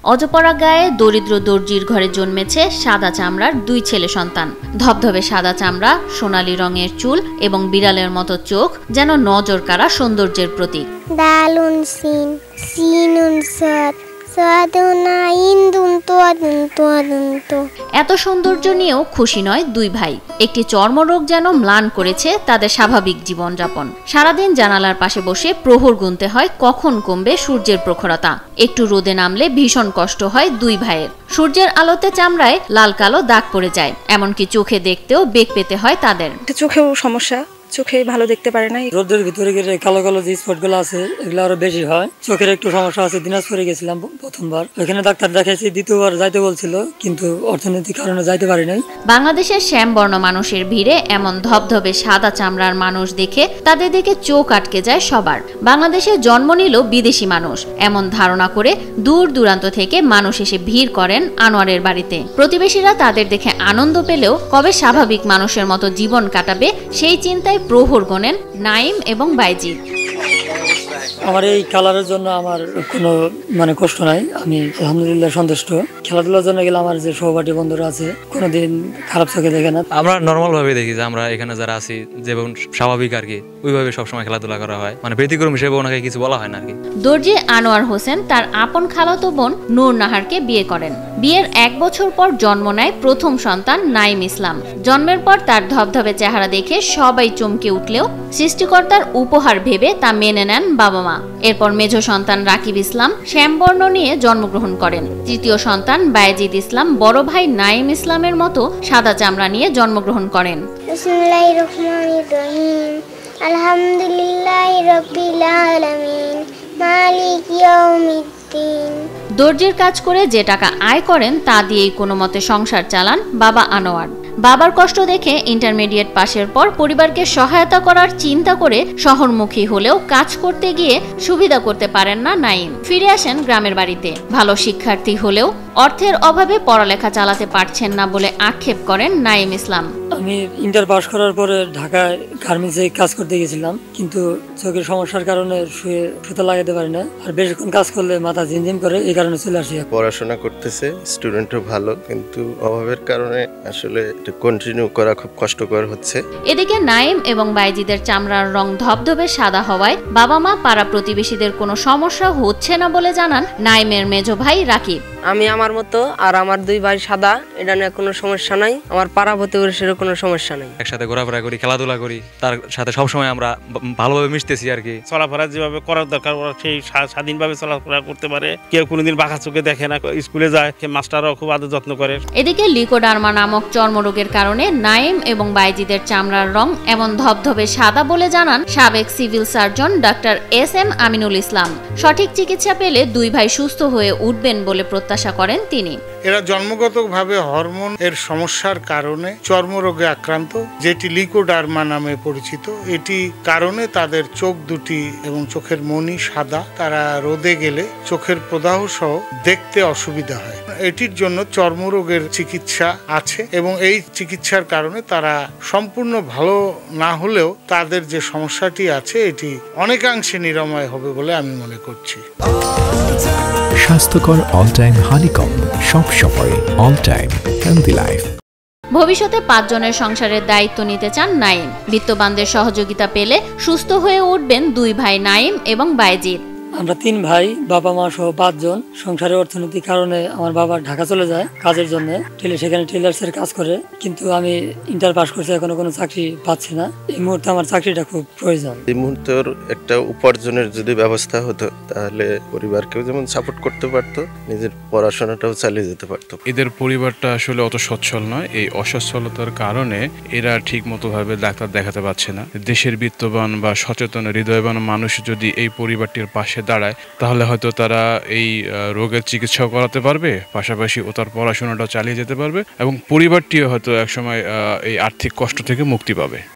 অজপরা গায়ে দরিদ্র দর্জির ঘরে জন্মেছে সাদা চামড়ার দুই ছেলে সন্তান। ধবধবে সাদা চামড়া, সোনালী রঙের চুল এবং বিড়ালের মতো চোখ যেন নজর কাড়া সৌন্দর্যের প্রতীক। দালুন সিন সিনুন সাদ সাদুনা ইন্দুন তোয়াদুন তোয়াদুন তো। এত সৌন্দর্য নিয়েও খুশি নয় দুই ভাই। একটি চর্মরোগ যেন ম্লান করেছে তাদের স্বাভাবিক জীবনযাপন। সারাদিন জানালার পাশে বসে প্রহর গুনতে হয় কখন কমবে সূর্যের প্রখরতা। একটু রোদে নামলে ভীষণ কষ্ট হয় দুই ভাইয়ের। সূর্যের আলোতে চামড়ায় লাল কালো দাগ পড়ে যায়, এমনকি চোখে দেখতেও বেগ পেতে হয় তাদের। চোখেও সমস্যা, চোখে ভালো দেখতে পারে না। রোদের ভিতরে গেলে কালো কালো যে স্পটগুলো আছে এগুলো আরো বেশি হয়। চোখের একটু সমস্যা আছে। দিনাজপুরে গেছিলাম প্রথমবার, ওখানে ডাক্তার দেখাইছি, দ্বিতীয়বার যাইতে বলছিল, কিন্তু অর্থনৈতিক কারণে যাইতে পারি নাই। বাংলাদেশের শ্যামবর্ণ মানুষের ভিড়ে এমন ধবধবে সাদা চামড়ার মানুষ দেখে তাদের দিকে চোখ আটকে যায় সবার। বাংলাদেশে জন্ম নিল বিদেশি মানুষ, এমন ধারণা করে দূর দূরান্ত থেকে মানুষ এসে ভিড় করেন আনোয়ারের বাড়িতে। প্রতিবেশীরা তাদের দেখে আনন্দ পেলেও কবে স্বাভাবিক মানুষের মতো জীবন কাটাবে সেই চিন্তায় প্রহর গোনেন নাইম এবং বাইজিদ। আমার এই কালারের জন্য আমার কোনো কষ্ট নাই, আমি আলহামদুলিল্লাহ সন্তুষ্ট। খেলাধুলার জন্য গেলে আমার যে সহপাঠী বন্ধুরা আছে কোনোদিন খারাপ চোখে দেখে না। আমরা নর্মাল ভাবে দেখি যে আমরা এখানে যারা আছি যেমন স্বাভাবিক আর কি, ওইভাবে সবসময় খেলাধুলা করা হয়, মানে ব্যতিক্রম হিসেবে ওনাকে কিছু বলা হয় না আর কি। দর্জি আনোয়ার হোসেন তার আপন খালাতো বোন নূর নাহারকে বিয়ে করেন। বিয়ের 1 বছর পর জন্ম নেয় প্রথম সন্তান নাইম ইসলাম। জন্মের পর তার ধবধবে চেহারা দেখে সবাই চমকে উঠলেও সৃষ্টিকর্তার উপহার ভেবে তা মেনে নেন বাবা মা। এরপর মেঝো সন্তান রাকিব ইসলাম শ্যামবর্ণ নিয়ে জন্মগ্রহণ করেন। তৃতীয় সন্তান বাইজিদ ইসলাম বড় ভাই নাইম ইসলামের মতো সাদা চামড়া নিয়ে জন্মগ্রহণ করেন। বিসমিল্লাহির রহমানির রহিম, আলহামদুলিল্লাহি রাব্বিল আলামিন, মালিক ইয়াউমিদ্দিন। দর্জির কাজ করে যে টাকা আয় করেন তা দিয়েই কোনো মতে সংসার চালান বাবা আনোয়ার। বাবার কষ্ট দেখে ইন্টারমিডিয়েট পাশের পর পরিবারকে সহায়তা করার চিন্তা করে শহরমুখী হলেও কাজ করতে গিয়ে সুবিধা করতে পারেন না নাইম। ফিরে আসেন গ্রামের বাড়িতে। ভালো শিক্ষার্থী হলেও অর্থের অভাবে পড়ালেখা চালাতে পারছেন না বলে আক্ষেপ করেন নাইম ইসলাম। আমি ইন্টার পাস করার পরে ঢাকায় গার্মেন্টসে কাজ করতে গেছিলাম, কিন্তু চোখের সমস্যার কারণে সুতো লাগাতে পারি না, আর বেশিক্ষণ কাজ করলে মাথা ঝিমঝিম করে, এই কারণে চলে আসি। পড়াশোনা করতেছে, স্টুডেন্টও ভালো, কিন্তু অভাবের কারণে আসলে কন্টিনিউ করা খুব কষ্টকর হচ্ছে। এদিকে নাইম এবং বাইজিদের চামড়ার রং ধবধবে সাদা হওয়ায় বাবা মা পাড়া প্রতিবেশীদের কোনো সমস্যা হচ্ছে না বলে জানান নাইমের মেজো ভাই রাকিব। আমি আমার মতো আর আমার দুই ভাই সাদা, এটা নিয়ে কোনো সমস্যা নাই। আমার পাড়া প্রতিবেশীরও কোনো সমস্যা নাই। একসাথে ঘোরাফেরা করি, খেলাধুলা করি, তার সাথে সবসময় আমরা ভালোভাবে মিশতেছি আর কি। চলাফেরা যেভাবে করার দরকার ওরা সেই স্বাধীনভাবে চলাফেরা করতে পারে। কেউ কোনোদিন বাঁকা চোখে দেখে না, স্কুলে যায়, মাস্টাররাও খুব আদর যত্ন করে। এদিকে লিকোডার্মা নামক চর্মরোগের কারণে নাইম এবং বাইজিদের চামড়ার রং এমন ধবধবে সাদা বলে জানান সাবেক civil surgeon doctor SM Aminul Islam. সঠিক চিকিৎসা পেলে দুই ভাই সুস্থ হয়ে উঠবেন বলে প্রত্যাশা করেন তিনি। এরা জন্মগতভাবে হরমোন এর সমস্যার কারণে চর্মরোগে আক্রান্ত, যেটি লিকোডার্মা নামে পরিচিত। এটি কারণে তাদের চোখ দুটি এবং চোখের মনি সাদা। তারা রোদে গেলে চোখের প্রদাহ সহ দেখতে অসুবিধা হয়। এটির জন্য চর্মরোগের চিকিৎসা আছে এবং এই চিকিৎসার কারণে তারা সম্পূর্ণ ভালো না হলেও তাদের যে সমস্যাটি আছে এটি অনেকাংশে নিরাময় হবে বলে আমি মনে করছি। স্বাস্থ্যকর অল টাইম হানিকম, সব সময় অল টাইম হেলদি লাইফ। ভবিষ্যতে 5 জনের সংসারের দায়িত্ব নিতে চান নাইম। বিত্তবানদের সহযোগিতা পেলে সুস্থ হয়ে উঠবেন দুই ভাই নাইম এবং বাইজিদ। আমরা 3 ভাই, বাবা মা সহ 5 জন। সংসারের অর্থনৈতিক কারণে আমার বাবা ঢাকা চলে যায় কাজের জন্য, সেখানে টেলার্সের কাজ করে, কিন্তু আমি ইন্টার পাস করছি, এখনো কোনো চাকরি পাচ্ছি না। এই মুহূর্তে আমার চাকরিটা খুব প্রয়োজন। এই মুহূর্তের একটা উপার্জনের যদি ব্যবস্থা হতো তাহলে পরিবারকেও যেমন সাপোর্ট করতে পারতো, নিজের পড়াশোনাটাও চালিয়ে যেতে পারতো। এদের পরিবারটা আসলে অত সচ্ছল নয়। এই অসচ্ছলতার কারণে এরা ঠিক মতো ভাবে ডাক্তার দেখাতে পারছে না। দেশের বিত্তবান বা সচেতন হৃদয়বান মানুষ যদি এই পরিবারটির পাশে দাঁড়ায় তাহলে হয়তো তারা এই রোগের চিকিৎসাও করাতে পারবে, পাশাপাশি ও তার পড়াশোনাটাও চালিয়ে যেতে পারবে এবং পরিবারটিও হয়তো একসময় এই আর্থিক কষ্ট থেকে মুক্তি পাবে।